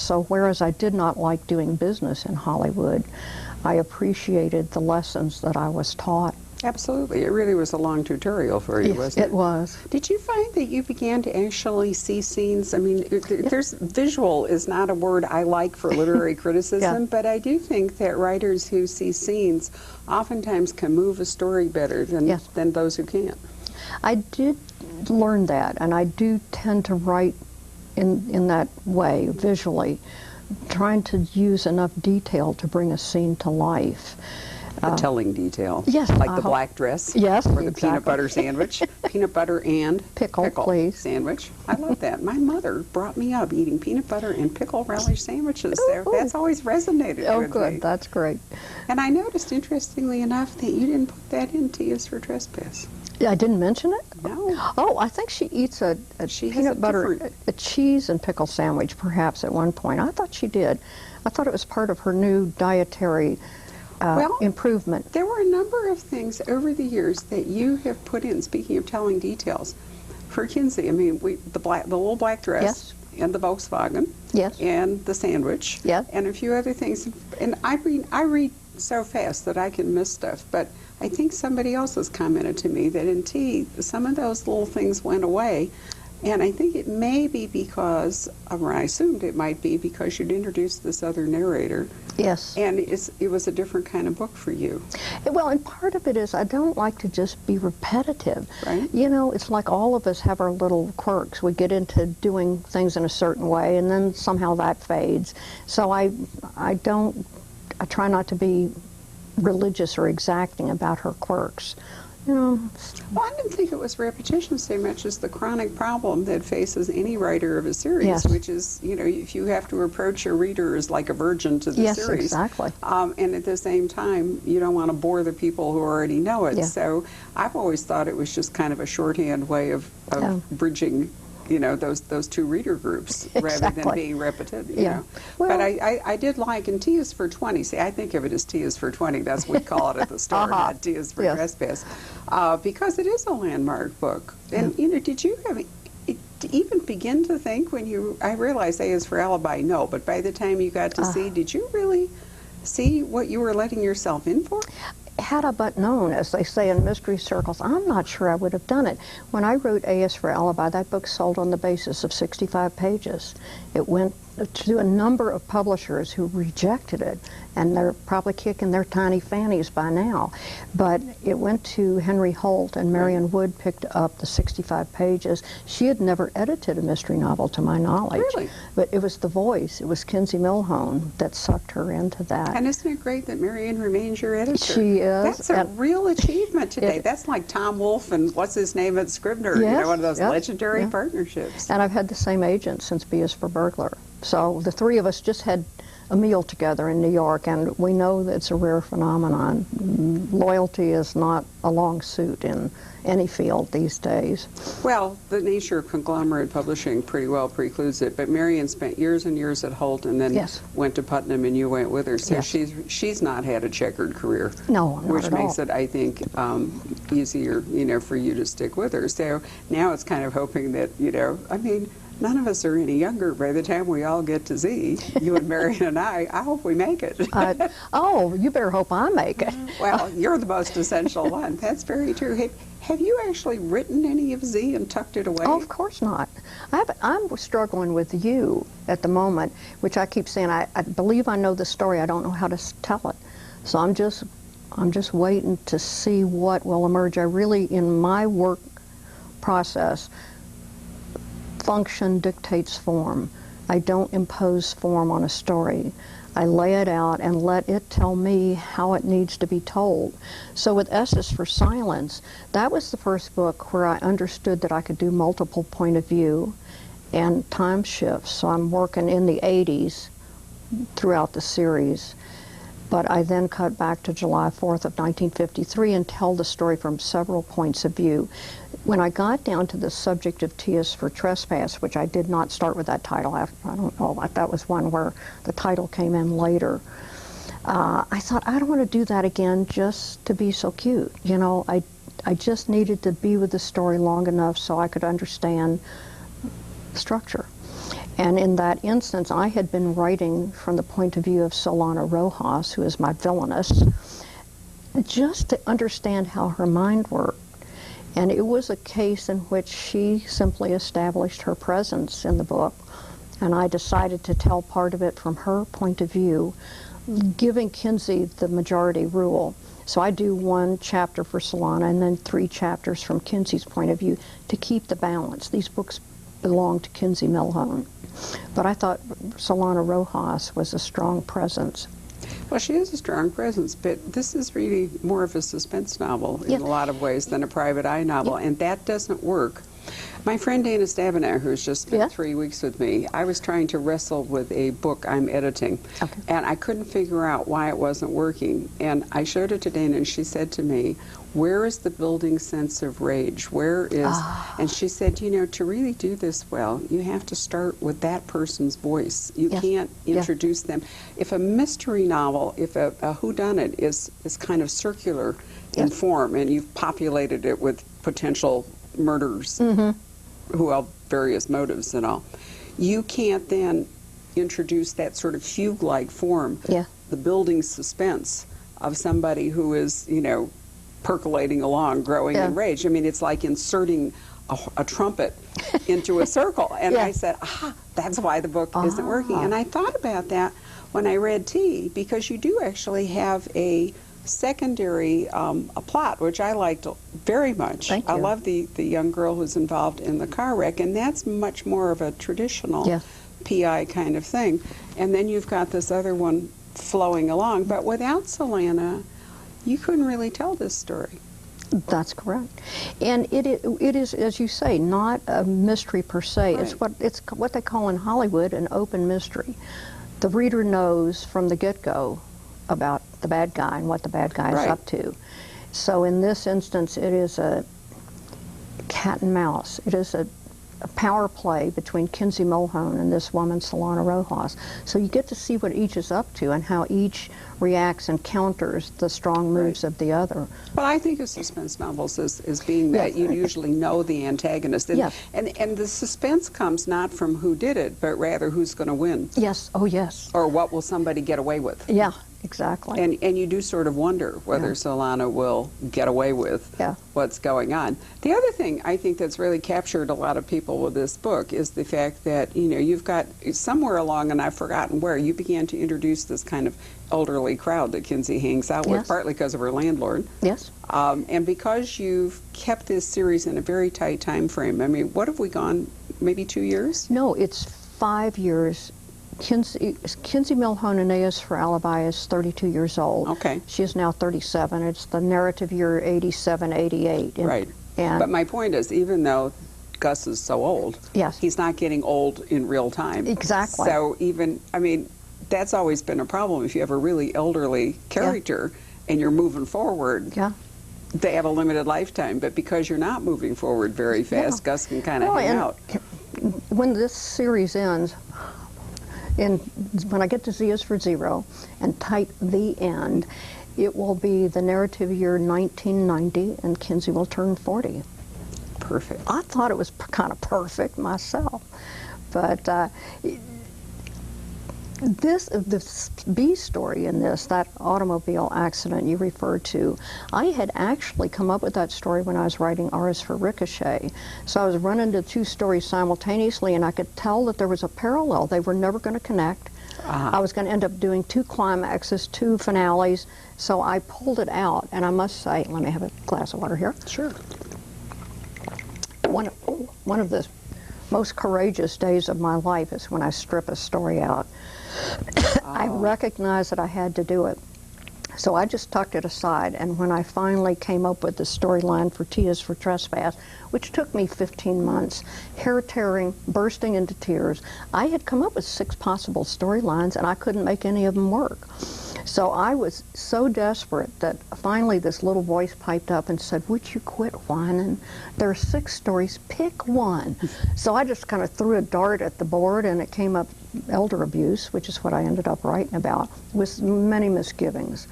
So whereas I did not like doing business in Hollywood, I appreciated the lessons that I was taught. Absolutely. It really was a long tutorial for you, Yes, wasn't it? it was. Did you find that you began to actually see scenes? I mean, there's visual is not a word I like for literary criticism, Yeah. but I do think that writers who see scenes oftentimes can move a story better than those who can't. I did learn that, and I do tend to write in that way, visually, trying to use enough detail to bring a scene to life. The telling detail. Yes. Like the black dress. Yes, or the exactly. peanut butter sandwich. Peanut butter and pickle, please. Sandwich. I love that. My mother brought me up eating peanut butter and pickle relish sandwiches. Ooh. That's always resonated with me. Oh, good. That's great. And I noticed, interestingly enough, that you didn't put that in T is for Trespass. I didn't mention it? No. Oh, I think she eats a peanut butter, a cheese and pickle sandwich, perhaps, at one point. I thought she did. I thought it was part of her new dietary improvement. There were a number of things over the years that you have put in, speaking of telling details. For Kinsey, I mean, the little black dress. Yes. And the Volkswagen. Yes. And the sandwich. Yes. And a few other things. And I read so fast that I can miss stuff, but I think somebody else has commented to me that in T, some of those little things went away. And I think it may be because, or I assumed it might be because you'd introduced this other narrator. Yes. And it was a different kind of book for you. Well, and part of it is I don't like to just be repetitive. Right. You know, it's like all of us have our little quirks. We get into doing things in a certain way, and then somehow that fades. So I try not to be religious or exacting about her quirks. You know. Well, I didn't think it was repetition so much as the chronic problem that faces any writer of a series, Yes. which is, you know, if you have to approach your reader as like a virgin to the Yes, series. exactly. And at the same time, you don't want to bore the people who already know it. Yeah. So I've always thought it was just kind of a shorthand way of bridging, you know, those two reader groups rather than being repetitive. You know. Well, but I did like, and T is for 20. See, I think of it as T is for 20. That's what we call it at the store, not T is for Trespass. Because it is a landmark book. And, you know, did you have to even begin to think when you, I realized A is for Alibi, no, but by the time you got to C, did you really see what you were letting yourself in for? Had I but known, as they say in mystery circles, I'm not sure I would have done it. When I wrote A is for Alibi, that book sold on the basis of 65 pages. It went to a number of publishers who rejected it, and they're probably kicking their tiny fannies by now. But it went to Henry Holt, and Marion Wood picked up the 65 pages. She had never edited a mystery novel, to my knowledge. Really? But it was the voice, it was Kinsey Milhone that sucked her into that. And isn't it great that Marion remains your editor? She is. That's a real achievement today. That's like Tom Wolfe and what's his name at Scribner, you know, one of those legendary partnerships. And I've had the same agent since B is for Burglar. So the three of us just had a meal together in New York, and we know that it's a rare phenomenon. Loyalty is not a long suit in any field these days. Well, the nature of conglomerate publishing pretty well precludes it, but Marion spent years and years at Holt and then went to Putnam, and you went with her. So she's not had a checkered career. No, not which at makes all. it, I think, easier, you know, for you to stick with her. So now it's kind of hoping that, you know, I mean, none of us are any younger. By the time we all get to Z, you and Marion and I hope we make it. Oh, you better hope I make it. Well, you're the most essential one. That's very true. Have you actually written any of Z and tucked it away? Oh, of course not. I'm struggling with You at the moment, which I keep saying, I believe I know the story, I don't know how to tell it. So I'm just waiting to see what will emerge. I really, in my work process, function dictates form. I don't impose form on a story. I lay it out and let it tell me how it needs to be told. So with S is for Silence, that was the first book where I understood that I could do multiple point of view and time shifts. So I'm working in the 80s throughout the series. But I then cut back to July 4th of 1953 and tell the story from several points of view. When I got down to the subject of T is for Trespass, which I did not start with that title, I don't know, that was one where the title came in later. I thought, I don't want to do that again just to be so cute. You know, I just needed to be with the story long enough so I could understand the structure. And in that instance, I had been writing from the point of view of Solana Rojas, who is my villainess, just to understand how her mind worked. And it was a case in which she simply established her presence in the book, and I decided to tell part of it from her point of view, giving Kinsey the majority rule. So I do one chapter for Solana and then 3 chapters from Kinsey's point of view to keep the balance. These books belong to Kinsey Milhone. But I thought Solana Rojas was a strong presence. Well, she is a strong presence, but this is really more of a suspense novel in a lot of ways than a private eye novel, and that doesn't work. My friend Dana Stabenow, who's just spent 3 weeks with me, I was trying to wrestle with a book I'm editing, and I couldn't figure out why it wasn't working. And I showed it to Dana, and she said to me, "Where is the building sense of rage? Where is..." And she said, "You know, to really do this well, you have to start with that person's voice. You can't introduce them. If a mystery novel, if a whodunit is kind of circular in form, and you've populated it with potential murders, who have various motives and all, you can't then introduce that sort of fugue-like form, the building suspense of somebody who is, you know, percolating along, growing in rage. I mean, it's like inserting a trumpet into a circle. And I said, that's why the book isn't working. And I thought about that when I read T, because you do actually have a secondary a plot, which I liked very much. I love the young girl who's involved in the car wreck, and that's much more of a traditional PI kind of thing. And then you've got this other one flowing along. But without Solana, you couldn't really tell this story. That's correct. And it is, as you say, not a mystery per se. It's what they call in Hollywood an open mystery. The reader knows from the get-go about the bad guy and what the bad guy is up to. So in this instance, it is a cat and mouse. It is a power play between Kinsey Milhone and this woman, Solana Rojas. So you get to see what each is up to and how each reacts and counters the strong moves of the other. Well, I think of suspense novels as being that you usually know the antagonist. And, and the suspense comes not from who did it, but rather who's going to win. Yes. Oh, yes. Or what will somebody get away with. Yeah. Exactly. And you do sort of wonder whether Solana will get away with what's going on. The other thing I think that's really captured a lot of people with this book is the fact that, you know, you've got somewhere along, and I've forgotten where, you began to introduce this kind of elderly crowd that Kinsey hangs out with, partly because of her landlord. Yes. And because you've kept this series in a very tight time frame. I mean, what have we gone, maybe 2 years? No, it's 5 years. Kinsey Milhone Aeneas for Alibi is 32 years old. Okay. She is now 37. It's the narrative year 87, 88. Right. But my point is, even though Gus is so old, he's not getting old in real time. Exactly. So even, I mean, that's always been a problem. If you have a really elderly character and you're moving forward, they have a limited lifetime. But because you're not moving forward very fast, Gus can kind of hang out. When this series ends, when I get to Z is for Zero and type the end, it will be the narrative year 1990, and Kinsey will turn 40. Perfect. I thought it was kind of perfect myself, but this B story in this, that automobile accident you referred to, I had actually come up with that story when I was writing R is for Ricochet. So I was running the 2 stories simultaneously, and I could tell that there was a parallel. They were never going to connect. I was going to end up doing 2 climaxes, 2 finales, so I pulled it out. And I must say, let me have a glass of water here. Sure. One of the most courageous days of my life is when I strip a story out. I recognized that I had to do it. So I just tucked it aside, and when I finally came up with the storyline for T is for Trespass, which took me 15 months, hair-tearing, bursting into tears, I had come up with 6 possible storylines, and I couldn't make any of them work. So I was so desperate that finally this little voice piped up and said, "Would you quit whining? There are 6 stories, pick one." So I just kind of threw a dart at the board, and it came up elder abuse, which is what I ended up writing about, with many misgivings.